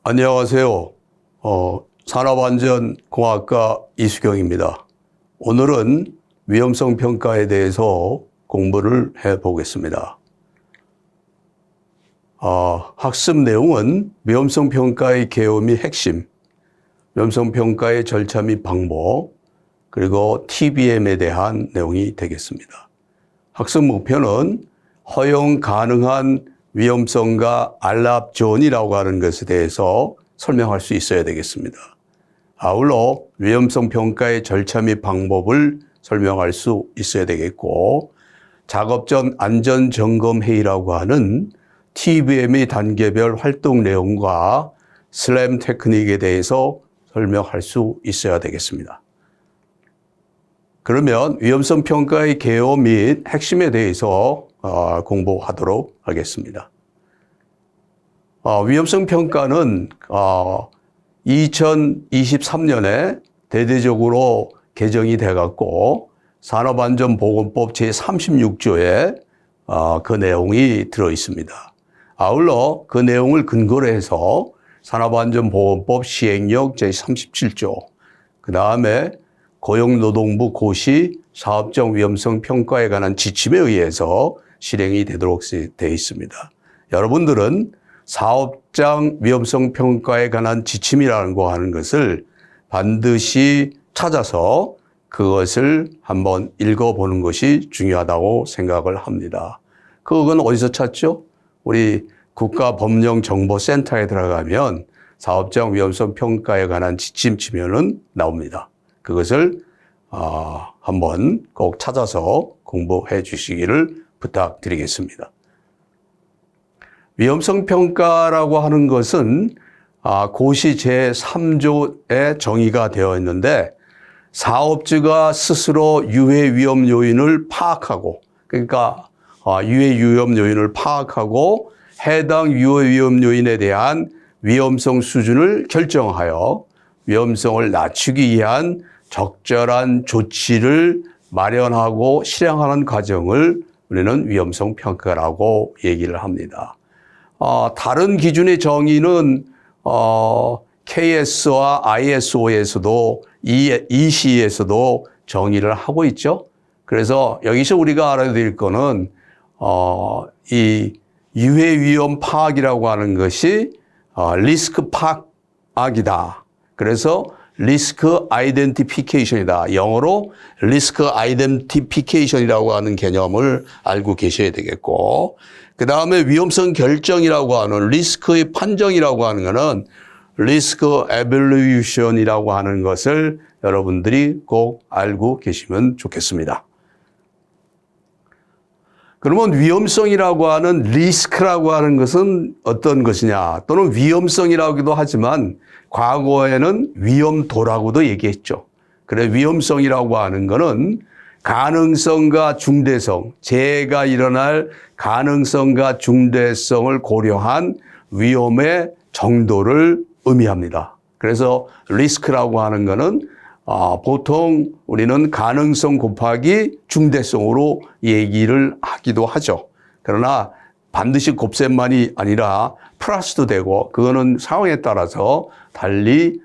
안녕하세요. 산업안전공학과 이수경입니다. 오늘은 위험성 평가에 대해서 공부를 해보겠습니다. 학습 내용은 위험성 평가의 개요 및 핵심, 위험성 평가의 절차 및 방법, 그리고 TBM에 대한 내용이 되겠습니다. 학습 목표는 허용 가능한 위험성과 안락존이라고 하는 것에 대해서 설명할 수 있어야 되겠습니다. 아울러 위험성 평가의 절차 및 방법을 설명할 수 있어야 되겠고, 작업 전 안전점검회의라고 하는 TBM의 단계별 활동 내용과 슬램 테크닉에 대해서 설명할 수 있어야 되겠습니다. 그러면 위험성 평가의 개요 및 핵심에 대해서 공부하도록 하겠습니다. 위험성 평가는 2023년에 대대적으로 개정이 돼갖고 산업안전보건법 제36조에 그 내용이 들어 있습니다. 아울러 그 내용을 근거로 해서 산업안전보건법 시행령 제37조, 그 다음에 고용노동부 고시 사업적 위험성 평가에 관한 지침에 의해서 실행이 되도록 되어 있습니다. 여러분들은 사업장 위험성 평가에 관한 지침이라는 거 하는 것을 반드시 찾아서 그것을 한번 읽어보는 것이 중요하다고 생각을 합니다. 그건 어디서 찾죠? 우리 국가법령정보센터에 들어가면 사업장 위험성 평가에 관한 지침 치면은 나옵니다. 그것을 한번 꼭 찾아서 공부해 주시기를 부탁드리겠습니다. 위험성 평가라고 하는 것은 고시 제3조에 정의가 되어 있는데, 사업주가 스스로 유해 위험 요인을 파악하고, 그러니까 유해 위험 요인을 파악하고 해당 유해 위험 요인에 대한 위험성 수준을 결정하여 위험성을 낮추기 위한 적절한 조치를 마련하고 실행하는 과정을 우리는 위험성 평가라고 얘기를 합니다. 다른 기준의 정의는 KS와 ISO에서도 EC에서도 정의를 하고 있죠. 그래서 여기서 우리가 알아야 될 거는 이 유해 위험 파악이라고 하는 것이 리스크 파악이다. 그래서 리스크 아이덴티피케이션이다. 영어로 리스크 아이덴티피케이션이라고 하는 개념을 알고 계셔야 되겠고, 그 다음에 위험성 결정이라고 하는 리스크의 판정이라고 하는 것은 리스크 에밸루에이션이라고 하는 것을 여러분들이 꼭 알고 계시면 좋겠습니다. 그러면 위험성이라고 하는 리스크라고 하는 것은 어떤 것이냐, 또는 위험성이라고도 하지만 과거에는 위험도라고도 얘기했죠. 그래, 위험성이라고 하는 것은 가능성과 중대성, 재해가 일어날 가능성과 중대성을 고려한 위험의 정도를 의미합니다. 그래서 리스크라고 하는 것은 보통 우리는 가능성 곱하기 중대성으로 얘기를 하기도 하죠. 그러나 반드시 곱셈만이 아니라 플러스도 되고, 그거는 상황에 따라서 달리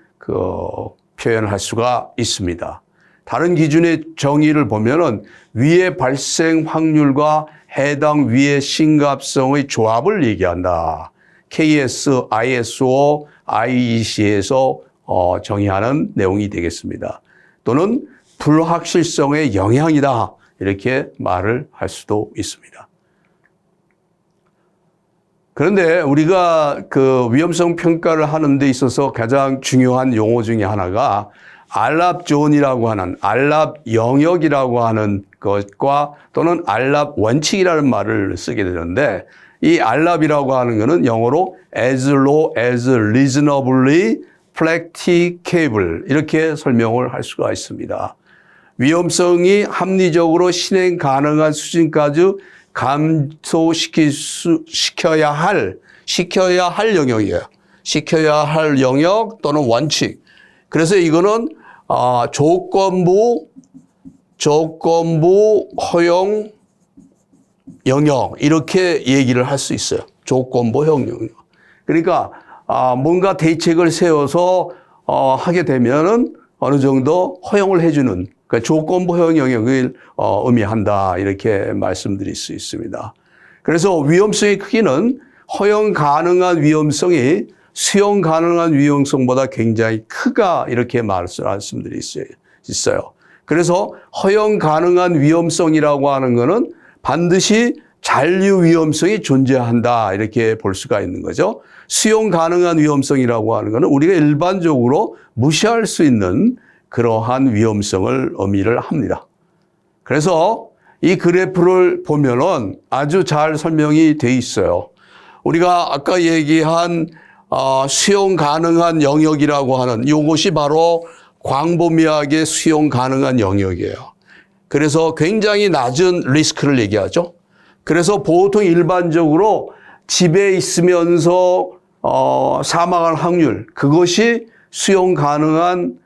표현할 수가 있습니다. 다른 기준의 정의를 보면은 위해 발생 확률과 해당 위해 심각성의 조합을 얘기한다. KS, ISO, IEC에서 정의하는 내용이 되겠습니다. 또는 불확실성의 영향이다, 이렇게 말을 할 수도 있습니다. 그런데 우리가 그 위험성 평가를 하는 데 있어서 가장 중요한 용어 중에 하나가 안락존이라고 하는, 안락 영역이라고 하는 것과 또는 안락 원칙이라는 말을 쓰게 되는데, 이 안락이라고 하는 것은 영어로 as low as reasonably practicable, 이렇게 설명을 할 수가 있습니다. 위험성이 합리적으로 실행 가능한 수준까지 감소시켜야 할 영역이에요. 시켜야 할 영역 또는 원칙. 그래서 이거는 조건부 허용 영역, 이렇게 얘기를 할 수 있어요. 조건부 허용 영역. 그러니까 뭔가 대책을 세워서 하게 되면은 어느 정도 허용을 해주는 그러니까 조건부 허용 영역을 의미한다 이렇게 말씀드릴 수 있습니다. 그래서 위험성의 크기는 허용 가능한 위험성이 수용 가능한 위험성보다 굉장히 크다 이렇게 말씀드릴 수 있어요. 그래서 허용 가능한 위험성이라고 하는 것은 반드시 잔류 위험성이 존재한다 이렇게 볼 수가 있는 거죠. 수용 가능한 위험성이라고 하는 것은 우리가 일반적으로 무시할 수 있는 그러한 위험성을 의미를 합니다. 그래서 이 그래프를 보면은 아주 잘 설명이 돼 있어요. 우리가 아까 얘기한 수용 가능한 영역이라고 하는 이것이 바로 광범위하게 수용 가능한 영역이에요. 그래서 굉장히 낮은 리스크를 얘기하죠. 그래서 보통 일반적으로 집에 있으면서 사망할 확률 그것이 수용 가능한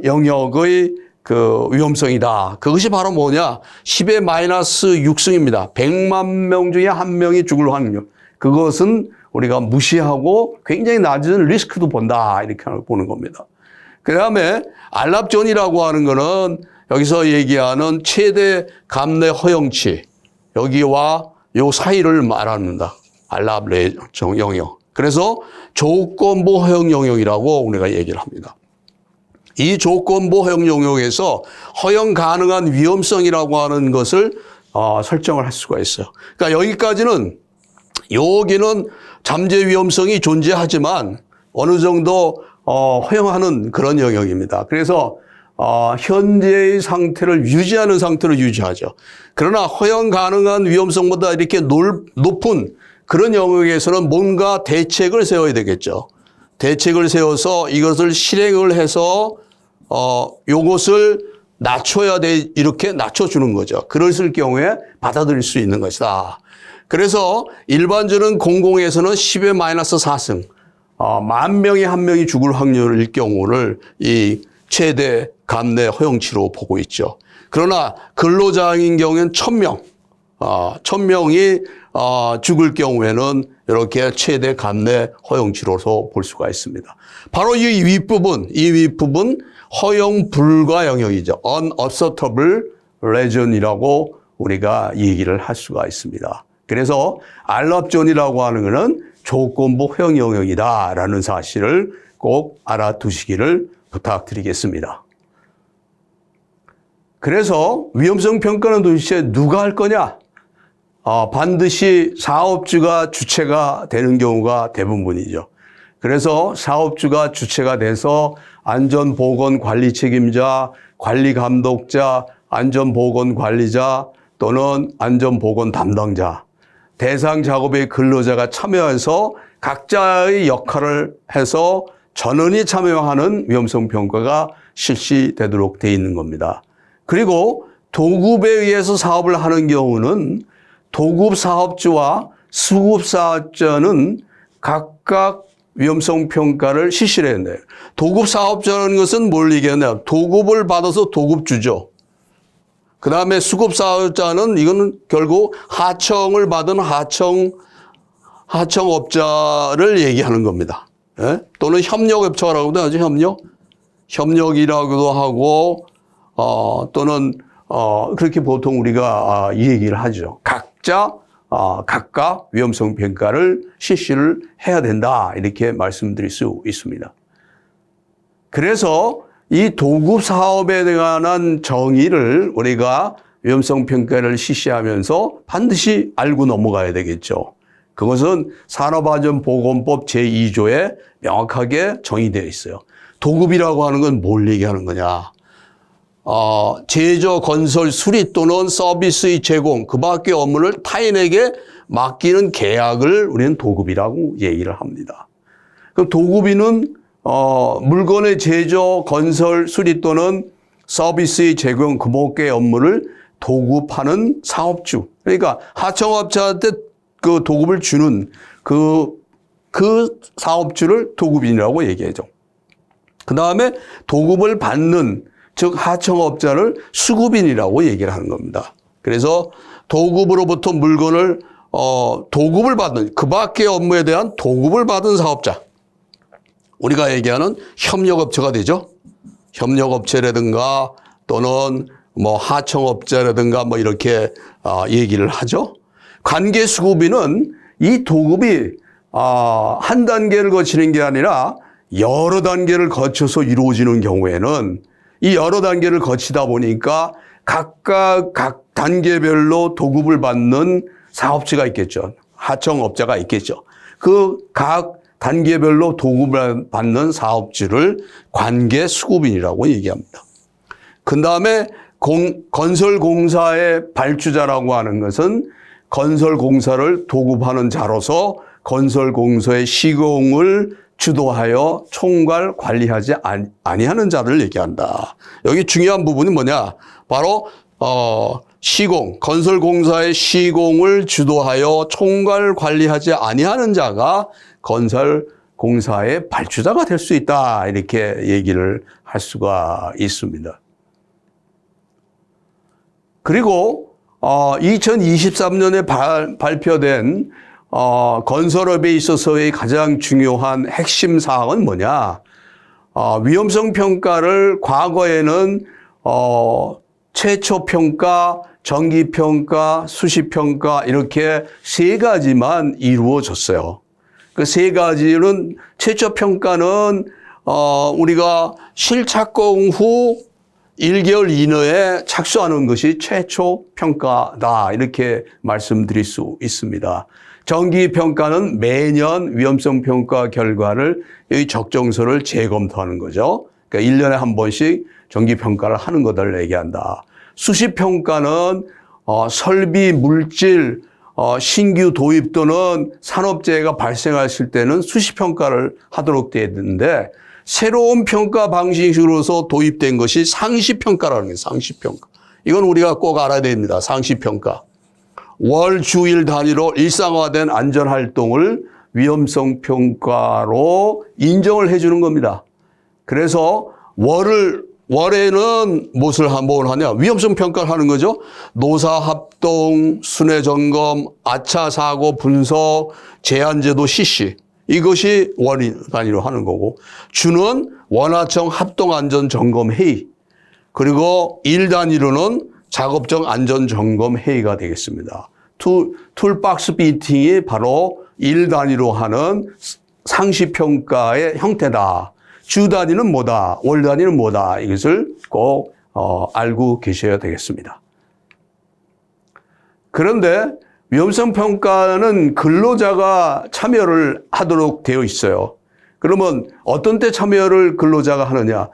영역의 그 위험성이다. 그것이 바로 뭐냐? 10의 마이너스 6승입니다. 100만 명 중에 1명이 죽을 확률. 그것은 우리가 무시하고 굉장히 낮은 리스크도 본다. 이렇게 보는 겁니다. 그 다음에 알랍존이라고 하는 거는 여기서 얘기하는 최대 감내 허용치. 여기와 요 사이를 말합니다. 알랍 영역. 그래서 조건부 허용 영역이라고 우리가 얘기를 합니다. 이 조건부 허용 영역에서 허용 가능한 위험성이라고 하는 것을 설정을 할 수가 있어요. 그러니까 여기까지는 여기는 잠재 위험성이 존재하지만 어느 정도 허용하는 그런 영역입니다. 그래서 현재의 상태를 유지하는 상태를 유지하죠. 그러나 허용 가능한 위험성보다 이렇게 높은 그런 영역에서는 뭔가 대책을 세워야 되겠죠. 대책을 세워서 이것을 실행을 해서 요것을 낮춰야 돼 이렇게 낮춰주는 거죠. 그랬을 경우에 받아들일 수 있는 것이다. 그래서 일반적인 공공에서는 10의 마이너스 4승 10,000명에 1명이 죽을 확률일 경우를 이 최대 감내 허용치로 보고 있죠. 그러나 근로자인 경우에는 1,000명, 1,000명이 죽을 경우에는 이렇게 최대 감내 허용치로서 볼 수가 있습니다. 바로 이 윗부분 허용 불가 영역이죠. unacceptable region이라고 우리가 얘기를 할 수가 있습니다. 그래서 알랍존이라고 하는 것은 조건부 허용 영역이다라는 사실을 꼭 알아두시기를 부탁드리겠습니다. 그래서 위험성 평가는 도대체 누가 할 거냐? 반드시 사업주가 주체가 되는 경우가 대부분이죠. 그래서 사업주가 주체가 돼서 안전보건관리 책임자, 관리감독자, 안전보건관리자 또는 안전보건 담당자, 대상 작업의 근로자가 참여해서 각자의 역할을 해서 전원이 참여하는 위험성 평가가 실시되도록 되어 있는 겁니다. 그리고 도급에 의해서 사업을 하는 경우는 도급 사업주와 수급 사업자는 각각 위험성 평가를 실시를 해야 돼요. 도급 사업자라는 것은 뭘 얘기하냐? 도급을 받아서 도급주죠. 그 다음에 수급 사업자는 이거는 결국 하청을 받은 하청업자를 얘기하는 겁니다. 예? 또는 협력업체라고도 하죠. 협력이라고도 하고 또는 그렇게 보통 우리가 이 얘기를 하죠. 각각 위험성 평가를 실시를 해야 된다 이렇게 말씀드릴 수 있습니다. 그래서 이 도급 사업에 관한 정의를 우리가 위험성 평가를 실시하면서 반드시 알고 넘어가야 되겠죠. 그것은 산업안전보건법 제2조에 명확하게 정의되어 있어요. 도급이라고 하는 건 뭘 얘기하는 거냐? 제조, 건설, 수리 또는 서비스의 제공, 그 밖의 업무를 타인에게 맡기는 계약을 우리는 도급이라고 얘기를 합니다. 그럼 도급인은 물건의 제조, 건설, 수리 또는 서비스의 제공, 그 밖의 업무를 도급하는 사업주. 그러니까 하청업자한테 그 도급을 주는 그 사업주를 도급인이라고 얘기하죠. 그 다음에 도급을 받는 즉 하청업자를 수급인이라고 얘기를 하는 겁니다. 그래서 도급으로부터 물건을 도급을 받는, 그 밖의 업무에 대한 도급을 받은 사업자. 우리가 얘기하는 협력업체가 되죠. 협력업체라든가 또는 뭐 하청업체라든가 뭐 이렇게 얘기를 하죠. 관계수급인은 이 도급이 한 단계를 거치는 게 아니라 여러 단계를 거쳐서 이루어지는 경우에는 이 여러 단계를 거치다 보니까 각각 각 단계별로 도급을 받는 사업체가 있겠죠. 하청업체가 있겠죠. 그 각 단계별로 도급을 받는 사업주를 관계수급인이라고 얘기합니다. 그 다음에 건설공사의 발주자라고 하는 것은 건설공사를 도급하는 자로서 건설공사의 시공을 주도하여 총괄 관리하지 아니하는 자를 얘기한다. 여기 중요한 부분이 뭐냐? 바로 건설공사의 시공을 주도하여 총괄 관리하지 아니하는 자가 건설공사의 발주자가 될 수 있다. 이렇게 얘기를 할 수가 있습니다. 그리고 2023년에 발표된 건설업에 있어서의 가장 중요한 핵심 사항은 뭐냐? 위험성 평가를 과거에는 최초 평가, 정기 평가, 수시 평가 이렇게 세 가지만 이루어졌어요. 그 세 가지는 최초 평가는 우리가 실착공 후 1개월 이내에 착수하는 것이 최초 평가다 이렇게 말씀드릴 수 있습니다. 정기 평가는 매년 위험성 평가 결과를 여기 적정서를 재검토하는 거죠. 그러니까 1년에 한 번씩 정기 평가를 하는 것을 얘기한다. 수시 평가는 설비, 물질, 신규 도입 또는 산업재해가 발생했을 때는 수시 평가를 하도록 되어 있는데 새로운 평가 방식으로서 도입된 것이 상시평가라는 거예요. 상시평가. 이건 우리가 꼭 알아야 됩니다. 상시평가. 월, 주일 단위로 일상화된 안전활동을 위험성 평가로 인정을 해 주는 겁니다. 그래서 월에는 뭘 하냐? 위험성 평가를 하는 거죠. 노사 합동, 순회 점검, 아차 사고 분석, 제한제도 실시. 이것이 월 단위로 하는 거고, 주는 원하청 합동안전점검회의, 그리고 일 단위로는 작업적 안전점검회의가 되겠습니다. 툴박스 미팅이 바로 일 단위로 하는 상시평가의 형태다. 주 단위는 뭐다, 월 단위는 뭐다, 이것을 꼭 알고 계셔야 되겠습니다. 그런데 위험성 평가는 근로자가 참여를 하도록 되어 있어요. 그러면 어떤 때 참여를 근로자가 하느냐?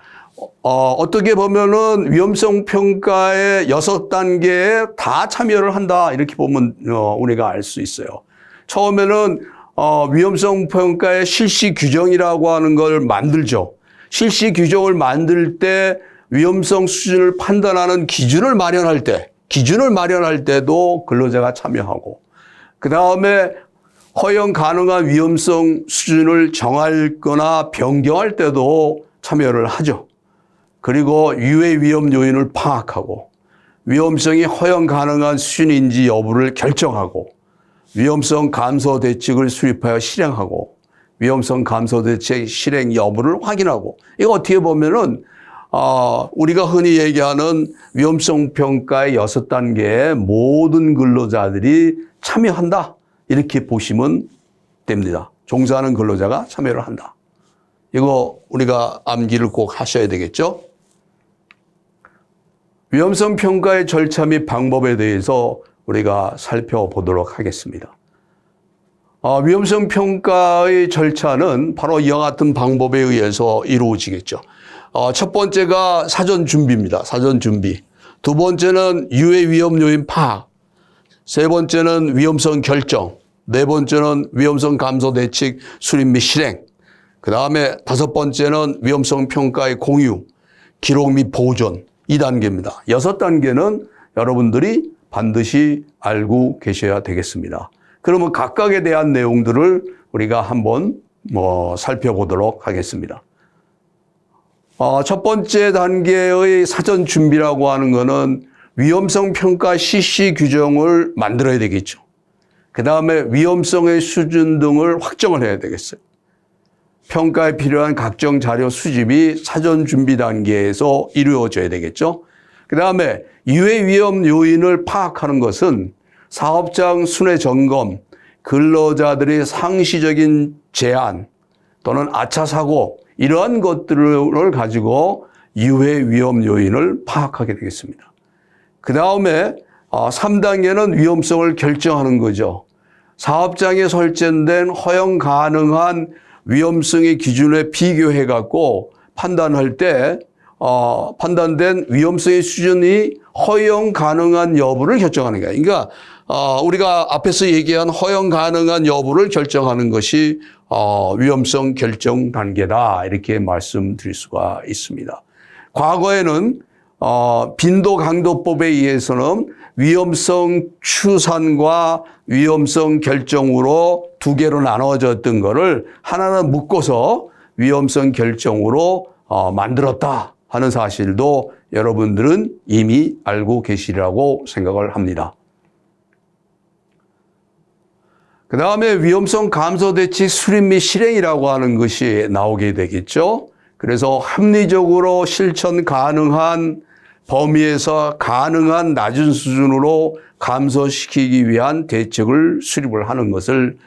어떻게 보면은 위험성 평가의 6단계에 다 참여를 한다. 이렇게 보면 우리가 알 수 있어요. 처음에는 위험성 평가의 실시 규정이라고 하는 걸 만들죠. 실시 규정을 만들 때 위험성 수준을 판단하는 기준을 마련할 때도 근로자가 참여하고, 그 다음에 허용 가능한 위험성 수준을 정하거나 변경할 때도 참여를 하죠. 그리고 유해 위험 요인을 파악하고, 위험성이 허용 가능한 수준인지 여부를 결정하고, 위험성 감소 대책을 수립하여 실행하고, 위험성 감소 대책 실행 여부를 확인하고, 이거 어떻게 보면은 우리가 흔히 얘기하는 위험성 평가의 6단계에 모든 근로자들이 참여한다. 이렇게 보시면 됩니다. 종사하는 근로자가 참여를 한다. 이거 우리가 암기를 꼭 하셔야 되겠죠? 위험성 평가의 절차 및 방법에 대해서 우리가 살펴보도록 하겠습니다. 위험성 평가의 절차는 바로 이와 같은 방법에 의해서 이루어지겠죠. 첫 번째가 사전 준비입니다. 사전 준비. 두 번째는 유해 위험 요인 파악. 세 번째는 위험성 결정. 네 번째는 위험성 감소 대책 수립 및 실행. 그 다음에 다섯 번째는 위험성 평가의 공유, 기록 및 보존. 2단계입니다. 6단계는 여러분들이 반드시 알고 계셔야 되겠습니다. 그러면 각각에 대한 내용들을 우리가 한번 살펴보도록 하겠습니다. 첫 번째 단계의 사전 준비라고 하는 것은 위험성 평가 실시 규정을 만들어야 되겠죠. 그 다음에 위험성의 수준 등을 확정을 해야 되겠어요. 평가에 필요한 각종 자료 수집이 사전 준비 단계에서 이루어져야 되겠죠. 그 다음에 유해 위험 요인을 파악하는 것은 사업장 순회 점검, 근로자들의 상시적인 제한 또는 아차 사고 이러한 것들을 가지고 유해 위험 요인을 파악하게 되겠습니다. 그 다음에 3단계는 위험성을 결정하는 거죠. 사업장에 설정된 허용 가능한 위험성의 기준에 비교해 갖고 판단할 때 판단된 위험성의 수준이 허용 가능한 여부를 결정하는 거예요. 그러니까 우리가 앞에서 얘기한 허용 가능한 여부를 결정하는 것이 위험성 결정 단계다 이렇게 말씀드릴 수가 있습니다. 과거에는 빈도 강도법에 의해서는 위험성 추산과 위험성 결정으로 두 개로 나눠졌던 거를 하나는 묶어서 위험성 결정으로 만들었다 하는 사실도 여러분들은 이미 알고 계시리라고 생각을 합니다. 그 다음에 위험성 감소 대책 수립 및 실행이라고 하는 것이 나오게 되겠죠. 그래서 합리적으로 실천 가능한 범위에서 가능한 낮은 수준으로 감소시키기 위한 대책을 수립을 하는 것을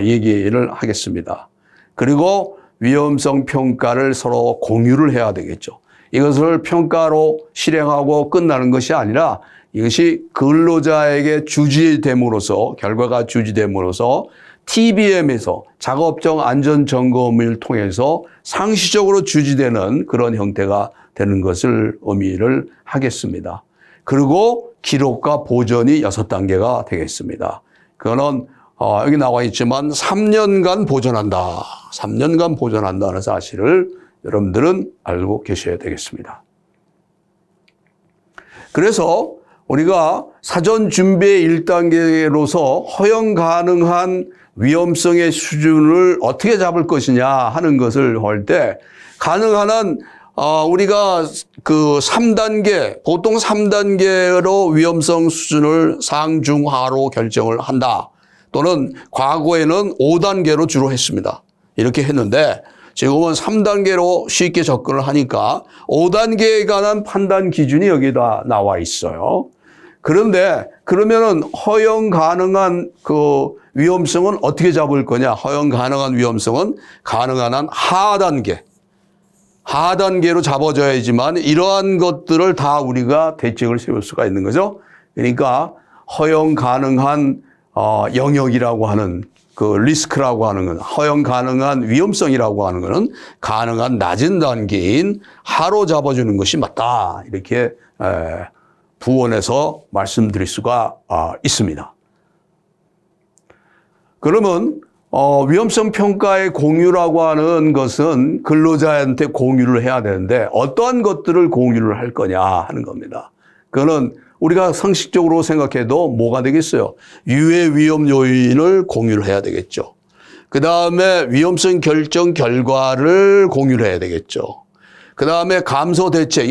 얘기를 하겠습니다. 그리고 위험성 평가를 서로 공유를 해야 되겠죠. 이것을 평가로 실행하고 끝나는 것이 아니라 이것이 근로자에게 주지됨으로써 결과가 주지됨으로써 TBM에서 작업적 안전점검을 통해서 상시적으로 주지되는 그런 형태가 되는 것을 의미를 하겠습니다. 그리고 기록과 보존이 6단계가 되겠습니다. 그거는 여기 나와 있지만 3년간 보존한다. 3년간 보존한다는 사실을 여러분들은 알고 계셔야 되겠습니다. 그래서 우리가 사전 준비의 1단계로서 허용 가능한 위험성의 수준을 어떻게 잡을 것이냐 하는 것을 할 때 가능한 한 우리가 그 3단계, 보통 3단계로 위험성 수준을 상중하로 결정을 한다. 또는 과거에는 5단계로 주로 했습니다. 이렇게 했는데 지금은 3단계로 쉽게 접근을 하니까 5단계에 관한 판단 기준이 여기다 나와 있어요. 그런데 그러면은 허용 가능한 그 위험성은 어떻게 잡을 거냐? 허용 가능한 위험성은 가능한 한 하단계로 잡아줘야지만 이러한 것들을 다 우리가 대책을 세울 수가 있는 거죠. 그러니까 허용 가능한 영역이라고 하는 그 리스크라고 하는 건 허용 가능한 위험성이라고 하는 것은 가능한 낮은 단계인 하로 잡아주는 것이 맞다. 이렇게 부원해서 말씀드릴 수가 있습니다. 그러면 위험성 평가의 공유라고 하는 것은 근로자한테 공유를 해야 되는데 어떠한 것들을 공유를 할 거냐 하는 겁니다. 그거는 우리가 상식적으로 생각해도 뭐가 되겠어요? 유해 위험 요인을 공유를 해야 되겠죠. 그 다음에 위험성 결정 결과를 공유를 해야 되겠죠. 그 다음에 감소 대책,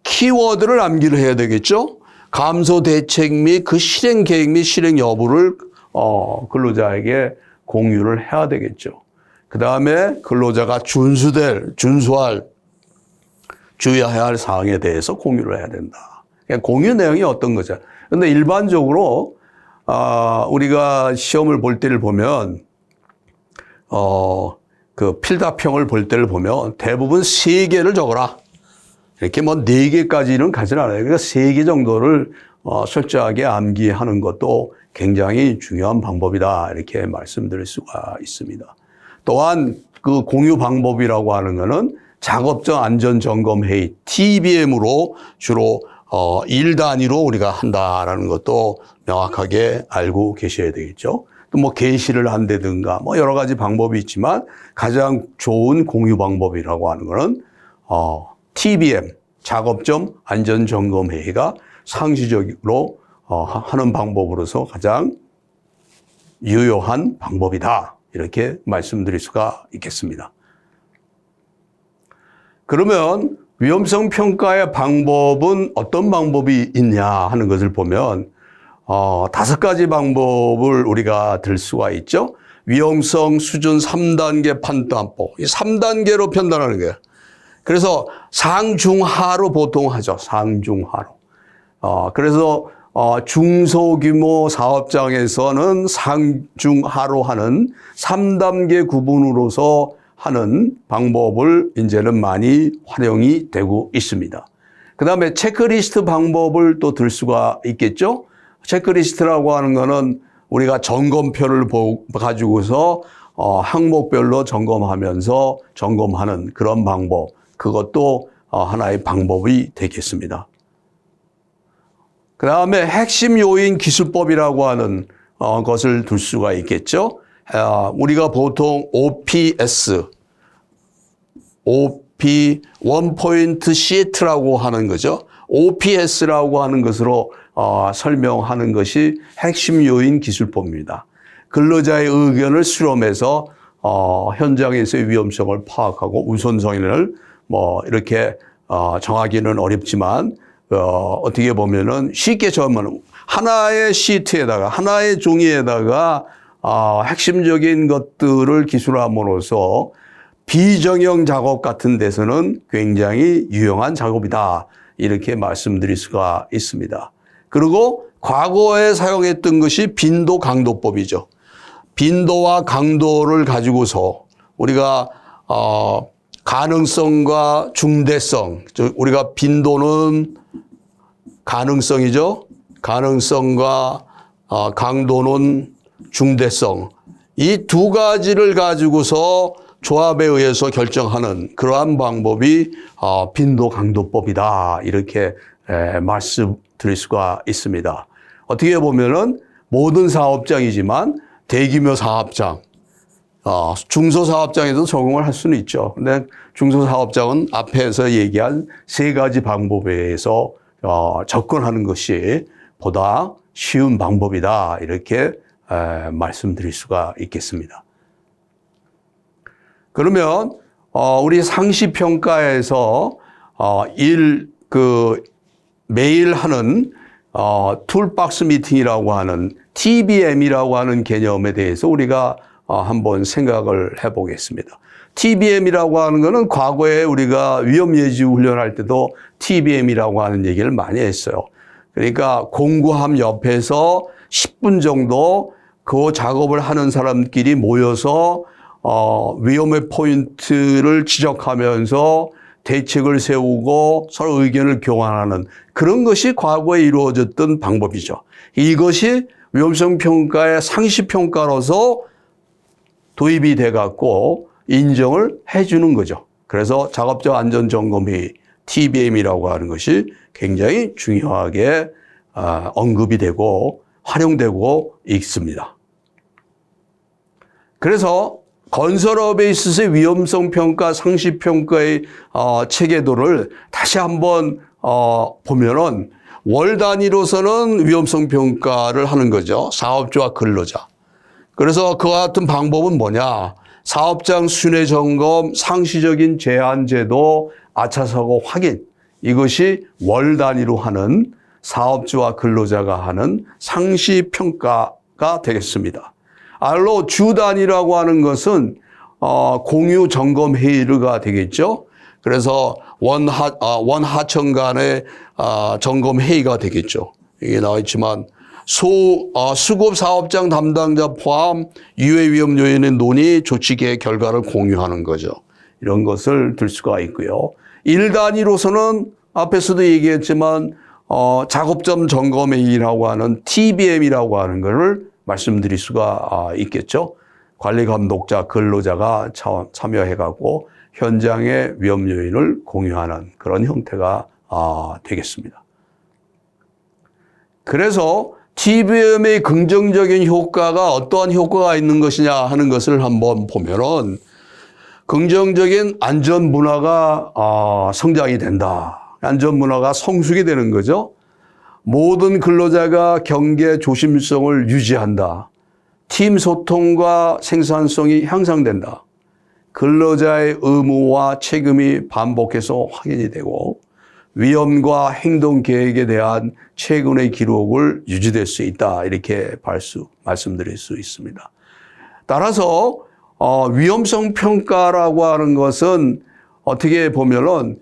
키워드를 암기를 해야 되겠죠. 감소 대책 및 그 실행 계획 및 실행 여부를 근로자에게 공유를 해야 되겠죠. 그 다음에 근로자가 준수할, 주의해야 할 사항에 대해서 공유를 해야 된다. 공유 내용이 어떤 거죠? 근데 일반적으로, 우리가 시험을 볼 때를 보면, 그 필답형을 볼 때를 보면 대부분 3개를 적어라. 이렇게 4개까지는 가진 않아요. 그러니까 3개 정도를 철저하게 암기하는 것도 굉장히 중요한 방법이다. 이렇게 말씀드릴 수가 있습니다. 또한 그 공유 방법이라고 하는 거는 작업적 안전점검회의, TBM으로 주로 일 단위로 우리가 한다라는 것도 명확하게 알고 계셔야 되겠죠. 또 게시를 한다든가 여러 가지 방법이 있지만 가장 좋은 공유 방법이라고 하는 거는 TBM, 작업적 안전점검회의가 상시적으로 하는 방법으로서 가장 유효한 방법이다. 이렇게 말씀드릴 수가 있겠습니다. 그러면 위험성 평가의 방법은 어떤 방법이 있냐 하는 것을 보면 5가지 방법을 우리가 들 수가 있죠. 위험성 수준 3단계 판단법. 이 3단계로 판단하는 거예요. 그래서 상중하로 보통 하죠. 상중하로. 그래서 중소규모 사업장에서는 상중하로 하는 3단계 구분으로서 하는 방법을 이제는 많이 활용이 되고 있습니다. 그 다음에 체크리스트 방법을 또 들 수가 있겠죠. 체크리스트라고 하는 거는 우리가 점검표를 가지고서 항목별로 점검하면서 점검하는 그런 방법, 그것도 하나의 방법이 되겠습니다. 그 다음에 핵심 요인 기술법이라고 하는 것을 둘 수가 있겠죠. 우리가 보통 OPS, 원포인트 시트라고 하는 거죠. OPS라고 하는 것으로 설명하는 것이 핵심 요인 기술법입니다. 근로자의 의견을 수렴해서 현장에서의 위험성을 파악하고 우선성을 이렇게 정하기는 어렵지만 어떻게 보면은 쉽게 정하면 하나의 시트에다가 하나의 종이에다가 핵심적인 것들을 기술함으로써 비정형 작업 같은 데서는 굉장히 유용한 작업이다. 이렇게 말씀드릴 수가 있습니다. 그리고 과거에 사용했던 것이 빈도 강도법이죠. 빈도와 강도를 가지고서 우리가 가능성과 중대성, 우리가 빈도는 가능성이죠. 가능성과 강도는 중대성. 이 두 가지를 가지고서 조합에 의해서 결정하는 그러한 방법이 빈도 강도법이다. 이렇게 말씀드릴 수가 있습니다. 어떻게 보면은 모든 사업장이지만 대규모 사업장, 중소사업장에도 적용을 할 수는 있죠. 근데 중소사업장은 앞에서 얘기한 3가지 방법에 의해서 접근하는 것이 보다 쉬운 방법이다. 이렇게 말씀드릴 수가 있겠습니다. 그러면 우리 상시평가에서 매일 하는 툴박스 미팅이라고 하는 TBM이라고 하는 개념에 대해서 우리가 한번 생각을 해보겠습니다. TBM이라고 하는 것은 과거에 우리가 위험예지 훈련할 때도 TBM이라고 하는 얘기를 많이 했어요. 그러니까 공구함 옆에서 10분 정도 그 작업을 하는 사람끼리 모여서 위험의 포인트를 지적하면서 대책을 세우고 서로 의견을 교환하는 그런 것이 과거에 이루어졌던 방법이죠. 이것이 위험성 평가의 상시 평가로서 도입이 돼 갖고 인정을 해 주는 거죠. 그래서 작업적 안전 점검회의 TBM이라고 하는 것이 굉장히 중요하게 언급이 되고 활용되고 있습니다. 그래서 건설업에 있어서의 위험성 평가, 상시 평가의 체계도를 다시 한번 보면은 월 단위로서는 위험성 평가를 하는 거죠. 사업주와 근로자. 그래서 그와 같은 방법은 뭐냐? 사업장 순회 점검, 상시적인 제한 제도, 아차사고 확인. 이것이 월 단위로 하는 사업주와 근로자가 하는 상시 평가가 되겠습니다. 알로 주 단위라고 하는 것은 공유 점검 회의가 되겠죠. 그래서 원하청 간의 점검 회의가 되겠죠. 이게 나와 있지만 수급 사업장 담당자 포함 유해 위험 요인의 논의 조치 계획 결과를 공유하는 거죠. 이런 것을 들 수가 있고요. 일 단위로서는 앞에서도 얘기했지만 작업점 점검 회의라고 하는 TBM이라고 하는 것을 말씀드릴 수가 있겠죠. 관리 감독자, 근로자가 참여해갖고 현장의 위험 요인을 공유하는 그런 형태가 되겠습니다. 그래서 TBM의 긍정적인 효과가 어떠한 효과가 있는 것이냐 하는 것을 한번 보면은 긍정적인 안전 문화가 성장이 된다. 안전 문화가 성숙이 되는 거죠. 모든 근로자가 경계 조심성을 유지한다. 팀 소통과 생산성이 향상된다. 근로자의 의무와 책임이 반복해서 확인이 되고 위험과 행동 계획에 대한 최근의 기록을 유지될 수 있다. 이렇게 말씀드릴 수 있습니다. 따라서 위험성 평가라고 하는 것은 어떻게 보면은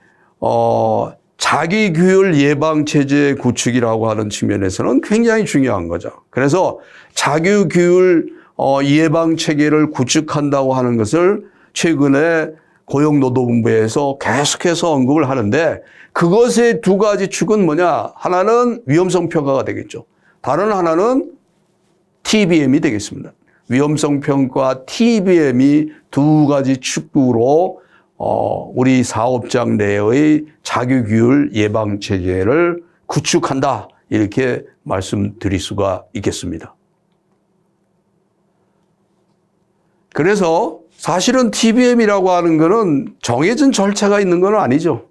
자기 규율 예방 체제 구축이라고 하는 측면에서는 굉장히 중요한 거죠. 그래서 자기 규율 예방 체계를 구축한다고 하는 것을 최근에 고용노동부에서 계속해서 언급을 하는데 그것의 두 가지 축은 뭐냐? 하나는 위험성 평가가 되겠죠. 다른 하나는 TBM이 되겠습니다. 위험성 평가 TBM이 두 가지 축으로 우리 사업장 내의 자기규율 예방 체계를 구축한다. 이렇게 말씀드릴 수가 있겠습니다. 그래서 사실은 TBM이라고 하는 것은 정해진 절차가 있는 건 아니죠.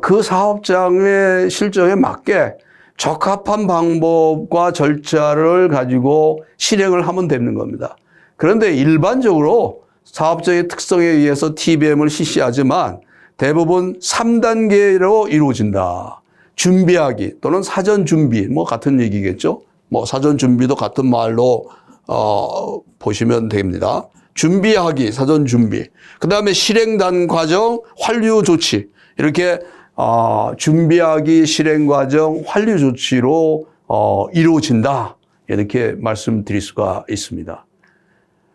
그 사업장의 실정에 맞게 적합한 방법과 절차를 가지고 실행을 하면 되는 겁니다. 그런데 일반적으로 사업장의 특성에 의해서 TBM을 실시하지만 대부분 3단계로 이루어진다. 준비하기 또는 사전 준비, 같은 얘기겠죠. 사전 준비도 같은 말로 보시면 됩니다. 준비하기, 사전 준비. 그 다음에 실행단 과정, 환류 조치. 이렇게 준비하기, 실행 과정, 환류 조치로 이루어진다. 이렇게 말씀드릴 수가 있습니다.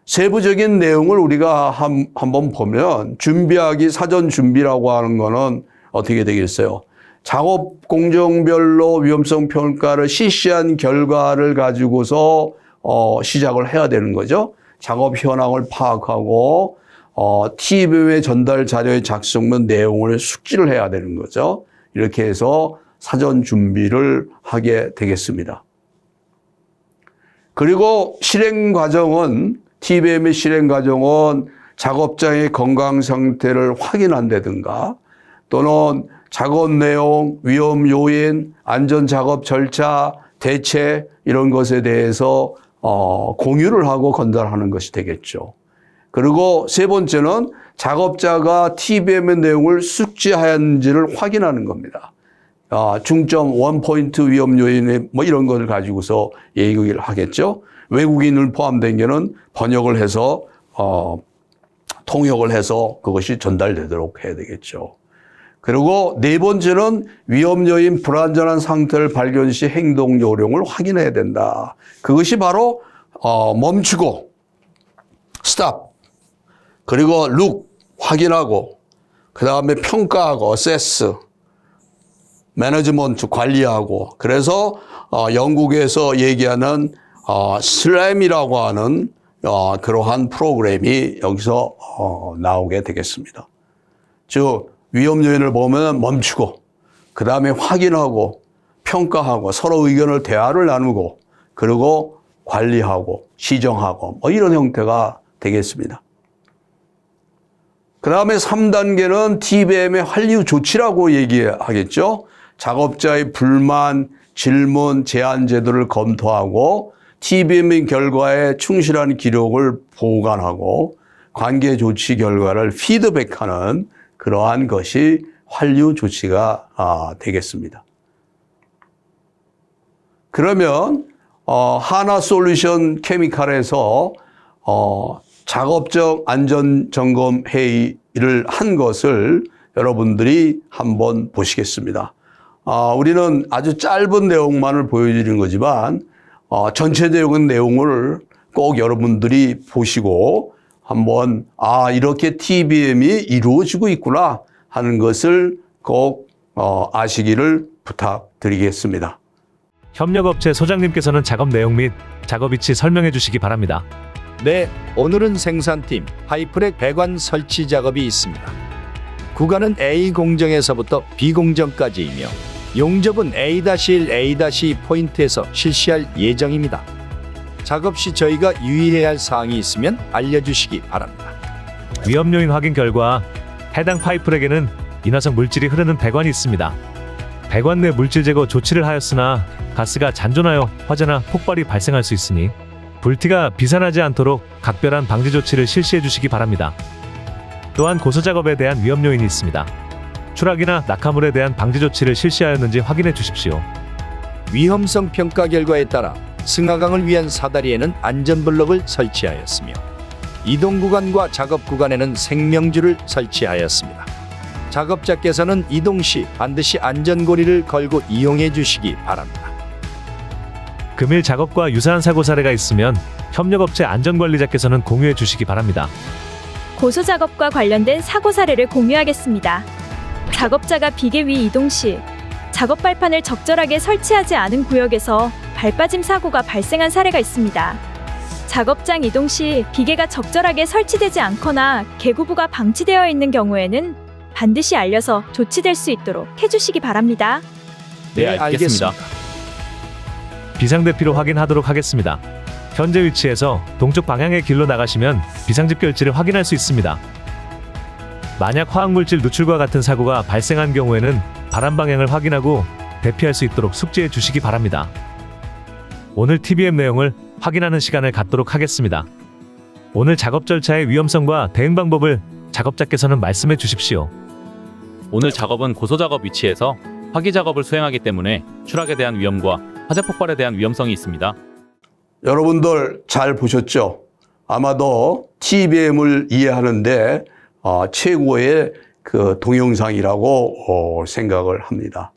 세부적인 내용을 우리가 한번 보면 준비하기, 사전 준비라고 하는 거는 어떻게 되겠어요? 작업 공정별로 위험성 평가를 실시한 결과를 가지고서 시작을 해야 되는 거죠. 작업 현황을 파악하고 TBM의 전달 자료의 작성 및 내용을 숙지를 해야 되는 거죠. 이렇게 해서 사전 준비를 하게 되겠습니다. 그리고 실행 과정은 TBM의 실행 과정은 작업장의 건강 상태를 확인한다든가 또는 작업 내용, 위험 요인, 안전 작업 절차, 대체 이런 것에 대해서 공유를 하고 건달하는 것이 되겠죠. 그리고 세 번째는 작업자가 TBM의 내용을 숙지하였는지를 확인하는 겁니다. 중점, 원포인트 위험 요인 이런 것을 가지고서 얘기를 하겠죠. 외국인을 포함된 게는 번역을 해서 통역을 해서 그것이 전달되도록 해야 되겠죠. 그리고 네 번째는 위험 요인 불안전한 상태를 발견 시 행동 요령을 확인해야 된다. 그것이 바로 멈추고 스탑 그리고 look 확인하고 그다음에 평가하고 assess 매니지먼트 관리하고 그래서 영국에서 얘기하는 슬램이라고 하는 그러한 프로그램이 여기서 나오게 되겠습니다. 즉 위험 요인을 보면 멈추고 그 다음에 확인하고 평가하고 서로 의견을 대화를 나누고 그리고 관리하고 시정하고 이런 형태가 되겠습니다. 그 다음에 3단계는 TBM의 환류 조치라고 얘기하겠죠. 작업자의 불만, 질문, 제한 제도를 검토하고 TBM 결과에 충실한 기록을 보관하고 관계 조치 결과를 피드백하는 그러한 것이 환류 조치가 되겠습니다. 그러면 하나솔루션 케미칼에서 작업적 안전점검 회의를 한 것을 여러분들이 한번 보시겠습니다. 우리는 아주 짧은 내용만을 보여드리는 거지만 전체적인 내용을 꼭 여러분들이 보시고 한번 이렇게 TBM이 이루어지고 있구나 하는 것을 꼭 아시기를 부탁드리겠습니다. 협력업체 소장님께서는 작업 내용 및 작업 위치 설명해 주시기 바랍니다. 네, 오늘은 생산팀 파이프랙 배관 설치 작업이 있습니다. 구간은 A 공정에서부터 B 공정까지이며 용접은 A-1, A-2 포인트에서 실시할 예정입니다. 작업 시 저희가 유의해야 할 사항이 있으면 알려주시기 바랍니다. 위험 요인 확인 결과 해당 파이프랙에는 인화성 물질이 흐르는 배관이 있습니다. 배관 내 물질 제거 조치를 하였으나 가스가 잔존하여 화재나 폭발이 발생할 수 있으니 불티가 비산하지 않도록 각별한 방지 조치를 실시해 주시기 바랍니다. 또한 고소 작업에 대한 위험 요인이 있습니다. 추락이나 낙하물에 대한 방지 조치를 실시하였는지 확인해 주십시오. 위험성 평가 결과에 따라 승하강을 위한 사다리에는 안전블럭을 설치하였으며 이동 구간과 작업 구간에는 생명줄을 설치하였습니다. 작업자께서는 이동 시 반드시 안전고리를 걸고 이용해 주시기 바랍니다. 금일 작업과 유사한 사고 사례가 있으면 협력업체 안전관리자께서는 공유해 주시기 바랍니다. 고소 작업과 관련된 사고 사례를 공유하겠습니다. 작업자가 비계 위 이동 시 작업 발판을 적절하게 설치하지 않은 구역에서 발빠짐 사고가 발생한 사례가 있습니다. 작업장 이동 시 비계가 적절하게 설치되지 않거나 개구부가 방치되어 있는 경우에는 반드시 알려서 조치될 수 있도록 해주시기 바랍니다. 네, 알겠습니다. 비상대피로 확인하도록 하겠습니다. 현재 위치에서 동쪽 방향의 길로 나가시면 비상집결지를 확인할 수 있습니다. 만약 화학물질 누출과 같은 사고가 발생한 경우에는 바람 방향을 확인하고 대피할 수 있도록 숙지해 주시기 바랍니다. 오늘 TBM 내용을 확인하는 시간을 갖도록 하겠습니다. 오늘 작업 절차의 위험성과 대응 방법을 작업자께서는 말씀해 주십시오. 오늘 작업은 고소작업 위치에서 화기 작업을 수행하기 때문에 추락에 대한 위험과 화재 폭발에 대한 위험성이 있습니다. 여러분들 잘 보셨죠? 아마도 TBM을 이해하는데 최고의 그 동영상이라고 생각을 합니다.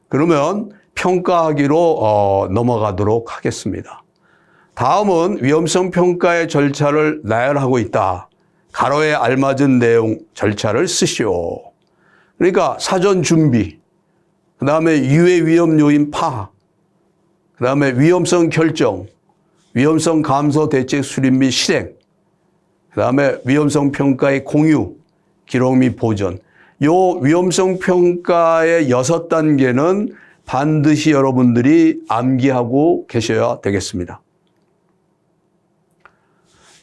그러면 평가하기로 넘어가도록 하겠습니다. 다음은 위험성 평가의 절차를 나열하고 있다. 가로에 알맞은 내용 절차를 쓰시오. 그러니까 사전 준비, 그 다음에 유해 위험 요인 파악, 그 다음에 위험성 결정, 위험성 감소 대책 수립 및 실행, 그 다음에 위험성 평가의 공유, 기록 및 보전. 요 위험성 평가의 6단계는 반드시 여러분들이 암기하고 계셔야 되겠습니다.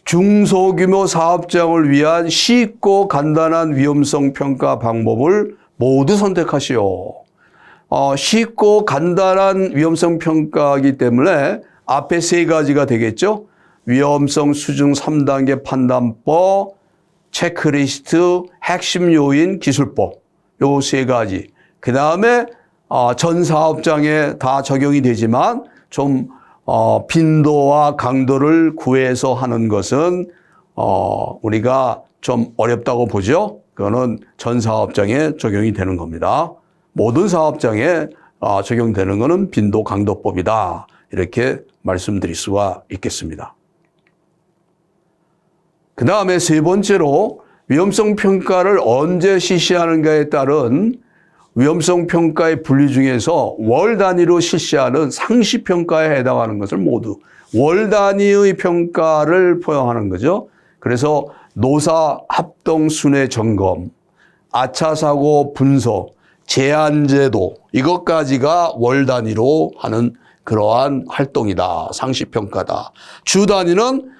중소규모 사업장을 위한 쉽고 간단한 위험성 평가 방법을 모두 선택하시오. 쉽고 간단한 위험성 평가이기 때문에 앞에 3가지가 되겠죠. 위험성 수준 3단계 판단법, 체크리스트, 핵심 요인, 기술법. 요 3가지. 그 다음에 전 사업장에 다 적용이 되지만 좀 빈도와 강도를 구해서 하는 것은 우리가 좀 어렵다고 보죠. 그거는 전 사업장에 적용이 되는 겁니다. 모든 사업장에 적용되는 것은 빈도 강도법이다. 이렇게 말씀드릴 수가 있겠습니다. 그 다음에 3번째로 위험성 평가를 언제 실시하는가에 따른 위험성 평가의 분류 중에서 월 단위로 실시하는 상시 평가에 해당하는 것을 모두 월 단위의 평가를 포함하는 거죠. 그래서 노사 합동 순회 점검, 아차 사고 분석, 제한 제도 이것까지가 월 단위로 하는 그러한 활동이다. 상시 평가다. 주 단위는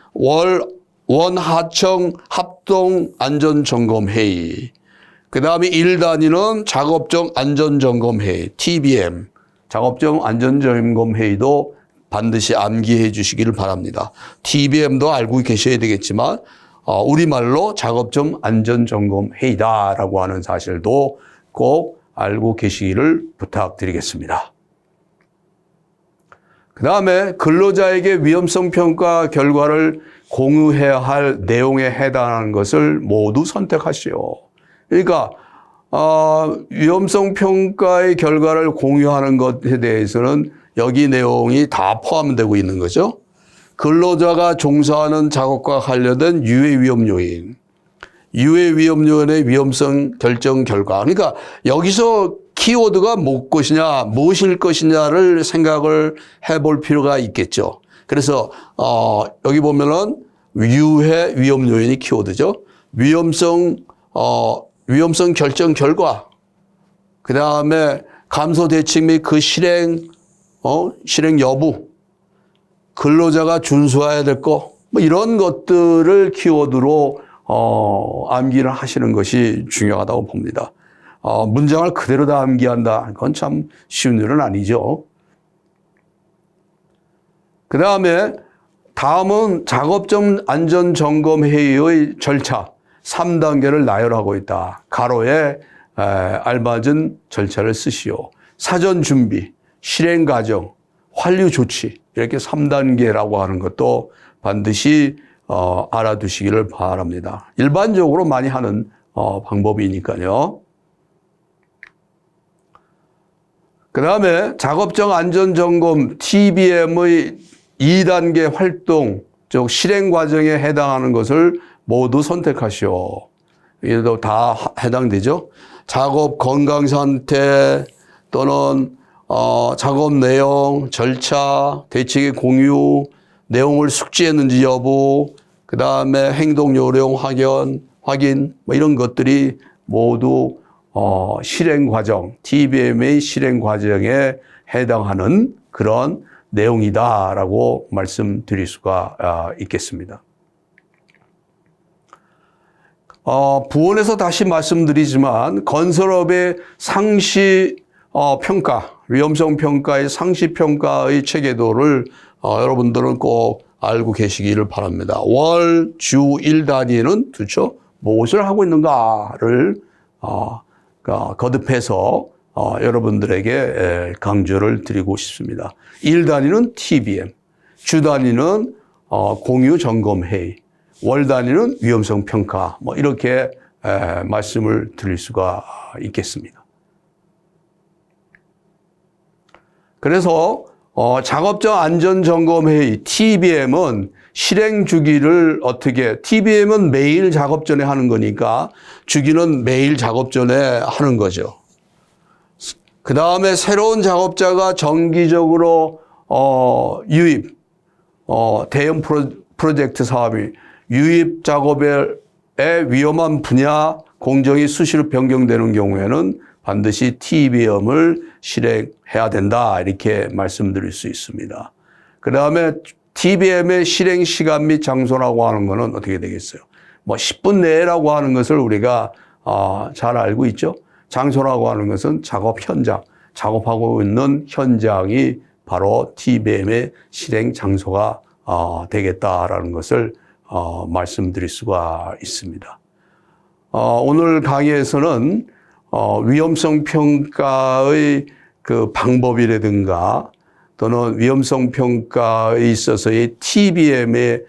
원하청 합동 안전점검회의, 그 다음에 일 단위는 작업정 안전점검회의, TBM, 작업정 안전점검회의도 반드시 암기해 주시기를 바랍니다. TBM도 알고 계셔야 되겠지만 우리말로 작업정 안전점검회의다라고 하는 사실도 꼭 알고 계시기를 부탁드리겠습니다. 그 다음에 근로자에게 위험성 평가 결과를 공유해야 할 내용에 해당하는 것을 모두 선택하시오. 그러니까 위험성 평가의 결과를 공유하는 것에 대해서는 여기 내용이 다 포함되고 있는 거죠. 근로자가 종사하는 작업과 관련된 유해 위험 요인, 유해 위험 요인의 위험성 결정 결과. 그러니까 여기서 키워드가 무엇일 것이냐를 생각을 해볼 필요가 있겠죠. 그래서 여기 보면은 유해 위험 요인이 키워드죠. 위험성 결정 결과, 그 다음에 감소 대책 및 그 실행 여부, 근로자가 준수해야 될 거, 뭐 이런 것들을 키워드로 암기를 하시는 것이 중요하다고 봅니다. 문장을 그대로 다 암기한다. 그건 참 쉬운 일은 아니죠. 그 다음은 작업점 안전점검회의의 절차 3단계를 나열하고 있다. 가로에 알맞은 절차를 쓰시오. 사전 준비, 실행 과정, 환류 조치 이렇게 3단계라고 하는 것도 반드시 알아두시기를 바랍니다. 일반적으로 많이 하는 방법이니까요. 그 다음에 작업장 안전점검 TBM의 2단계 활동, 즉 실행 과정에 해당하는 것을 모두 선택하시오. 이래도 다 해당되죠. 작업 건강 상태 또는 작업 내용, 절차, 대책의 공유, 내용을 숙지했는지 여부, 그 다음에 행동 요령 확인, 뭐 이런 것들이 모두 실행 과정, TBM의 실행 과정에 해당하는 그런 내용이다라고 말씀드릴 수가 있겠습니다. 부원에서 다시 말씀드리지만 건설업의 상시 평가, 위험성 평가의 상시 평가의 체계도를 여러분들은 꼭 알고 계시기를 바랍니다. 월, 주, 일 단위는 도대체 무엇을 하고 있는가를 거듭해서 여러분들에게 강조를 드리고 싶습니다. 일 단위는 TBM, 주 단위는 공유 점검 회의, 월 단위는 위험성 평가, 뭐 이렇게 말씀을 드릴 수가 있겠습니다. 그래서 작업장 안전점검회의 TBM은 실행 주기를 TBM은 매일 작업 전에 하는 거니까 주기는 매일 작업 전에 하는 거죠. 그 다음에 새로운 작업자가 정기적으로 유입, 대형 프로젝트 사업이 유입 작업의 위험한 분야 공정이 수시로 변경되는 경우에는 반드시 TBM을 실행해야 된다 이렇게 말씀드릴 수 있습니다. 그 다음에 TBM의 실행 시간 및 장소라고 하는 것은 어떻게 되겠어요? 뭐 10분 내라고 하는 것을 우리가 잘 알고 있죠. 장소라고 하는 것은 작업 현장, 작업하고 있는 현장이 바로 TBM의 실행 장소가 되겠다라는 것을 말씀드릴 수가 있습니다. 오늘 강의에서는 위험성 평가의 그 방법이라든가 또는 위험성 평가에 있어서의 TBM의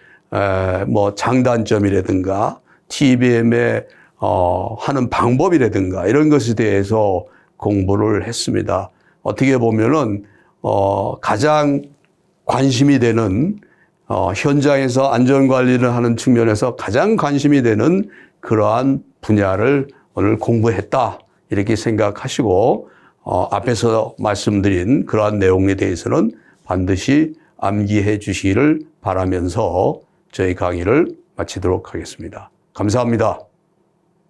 뭐 장단점이라든가 TBM의 하는 방법이라든가 이런 것에 대해서 공부를 했습니다. 어떻게 보면은 가장 관심이 되는 현장에서 안전관리를 하는 측면에서 가장 관심이 되는 그러한 분야를 오늘 공부했다 이렇게 생각하시고 앞에서 말씀드린 그러한 내용에 대해서는 반드시 암기해 주시기를 바라면서 저희 강의를 마치도록 하겠습니다. 감사합니다.